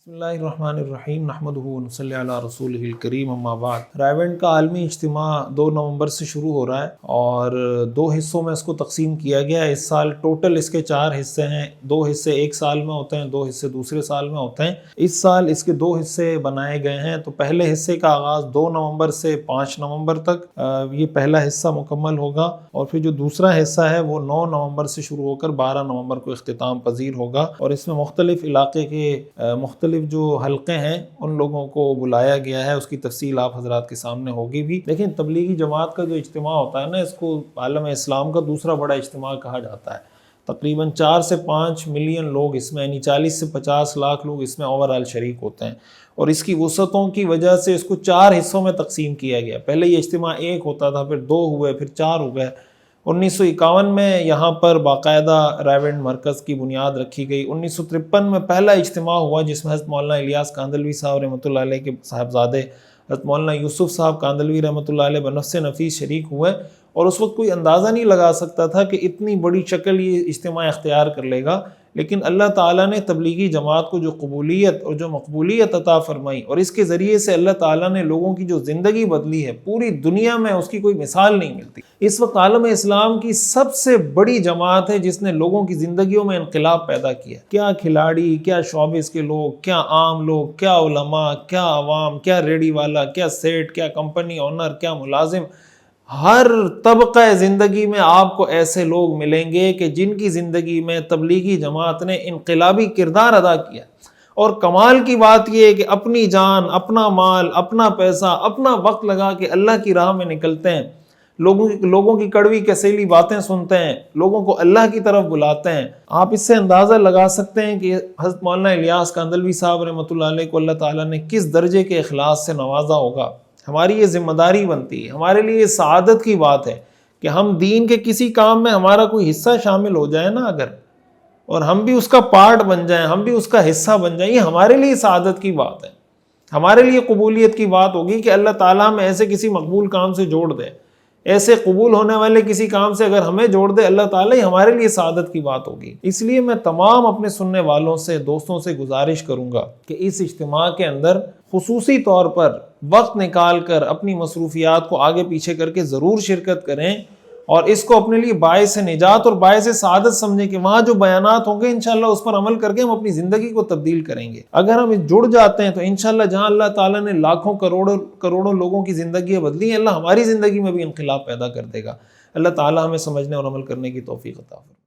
بسم اللہ الرحمن الرحیم نحمدہ ونصلی علی رسولہ الکریم اما بعد۔ رائیونٹ کا عالمی اجتماع 2 نومبر سے شروع ہو رہا ہے اور 2 حصوں میں اس کو تقسیم کیا گیا ہے۔ اس سال ٹوٹل اس کے 4 حصے ہیں، 2 حصے ایک سال میں ہوتے ہیں، 2 حصے دوسرے سال میں ہوتے ہیں۔ اس سال اس کے 2 حصے بنائے گئے ہیں۔ تو پہلے حصے کا آغاز 2 نومبر سے 5 نومبر تک یہ پہلا حصہ مکمل ہوگا، اور پھر جو دوسرا حصہ ہے وہ 9 نومبر سے شروع ہو کر 12 نومبر کو اختتام پذیر ہوگا، اور اس میں مختلف علاقے کے مختلف جو حلقے ہیں ان لوگوں کو بلایا گیا ہے۔ اس کی تفصیل آپ حضرات کے سامنے ہوگی بھی، لیکن تبلیغی جماعت کا جو اجتماع ہوتا ہے نا، اس کو عالم اسلام کا دوسرا بڑا اجتماع کہا جاتا ہے۔ تقریباً 4 سے 5 ملین لوگ اس میں، یعنی 40 سے 50 لاکھ لوگ اس میں اوورآل شریک ہوتے ہیں، اور اس کی وسعتوں کی وجہ سے اس کو 4 حصوں میں تقسیم کیا گیا۔ پہلے یہ اجتماع 1 ہوتا تھا، پھر 2 ہوئے، پھر 4 ہو گئے۔ 1951 میں یہاں پر باقاعدہ رائیونٹ مرکز کی بنیاد رکھی گئی۔ 1953 میں پہلا اجتماع ہوا جس میں حضرت مولانا الیاس کاندھلوی صاحب رحمۃ اللہ علیہ کے صاحبزادے حضرت مولانا یوسف صاحب کاندھلوی رحمۃ اللہ علیہ بنفس نفیس شریک ہوئے، اور اس وقت کوئی اندازہ نہیں لگا سکتا تھا کہ اتنی بڑی شکل یہ اجتماع اختیار کر لے گا، لیکن اللہ تعالیٰ نے تبلیغی جماعت کو جو قبولیت اور جو مقبولیت عطا فرمائی، اور اس کے ذریعے سے اللہ تعالیٰ نے لوگوں کی جو زندگی بدلی ہے، پوری دنیا میں اس کی کوئی مثال نہیں ملتی۔ اس وقت عالم اسلام کی سب سے بڑی جماعت ہے جس نے لوگوں کی زندگیوں میں انقلاب پیدا کیا۔ کیا کھلاڑی، کیا شوبز کے لوگ، کیا عام لوگ، کیا علماء، کیا عوام، کیا ریڑھی والا، کیا سیٹ، کیا کمپنی اونر، کیا ملازم، ہر طبقہ زندگی میں آپ کو ایسے لوگ ملیں گے کہ جن کی زندگی میں تبلیغی جماعت نے انقلابی کردار ادا کیا، اور کمال کی بات یہ ہے کہ اپنی جان، اپنا مال، اپنا پیسہ، اپنا وقت لگا کے اللہ کی راہ میں نکلتے ہیں، لوگوں کی کڑوی کسیلی باتیں سنتے ہیں، لوگوں کو اللہ کی طرف بلاتے ہیں۔ آپ اس سے اندازہ لگا سکتے ہیں کہ حضرت مولانا الیاس کاندھلوی صاحب رحمۃ اللہ علیہ کو اللہ تعالیٰ نے کس درجے کے اخلاص سے نوازا ہوگا۔ ہماری یہ ذمہ داری بنتی ہے، ہمارے لیے یہ سعادت کی بات ہے کہ ہم دین کے کسی کام میں ہمارا کوئی حصہ شامل ہو جائے نا اگر، اور ہم بھی اس کا پارٹ بن جائیں، ہم بھی اس کا حصہ بن جائیں، یہ ہمارے لیے سعادت کی بات ہے، ہمارے لیے قبولیت کی بات ہوگی کہ اللہ تعالیٰ ہمیں ایسے کسی مقبول کام سے جوڑ دے، ایسے قبول ہونے والے کسی کام سے اگر ہمیں جوڑ دے اللہ تعالیٰ، ہی ہمارے لیے سعادت کی بات ہوگی۔ اس لیے میں تمام اپنے سننے والوں سے، دوستوں سے گزارش کروں گا کہ اس اجتماع کے اندر خصوصی طور پر وقت نکال کر اپنی مصروفیات کو آگے پیچھے کر کے ضرور شرکت کریں، اور اس کو اپنے لیے باعث نجات اور باعث سعادت سمجھیں کہ وہاں جو بیانات ہوں گے انشاءاللہ اس پر عمل کر کے ہم اپنی زندگی کو تبدیل کریں گے۔ اگر ہم جڑ جاتے ہیں تو انشاءاللہ جہاں اللہ تعالیٰ نے لاکھوں کروڑوں لوگوں کی زندگیاں بدلی ہیں، اللہ ہماری زندگی میں بھی انقلاب پیدا کر دے گا۔ اللہ تعالیٰ ہمیں سمجھنے اور عمل کرنے کی توفیق عطا فرمائے۔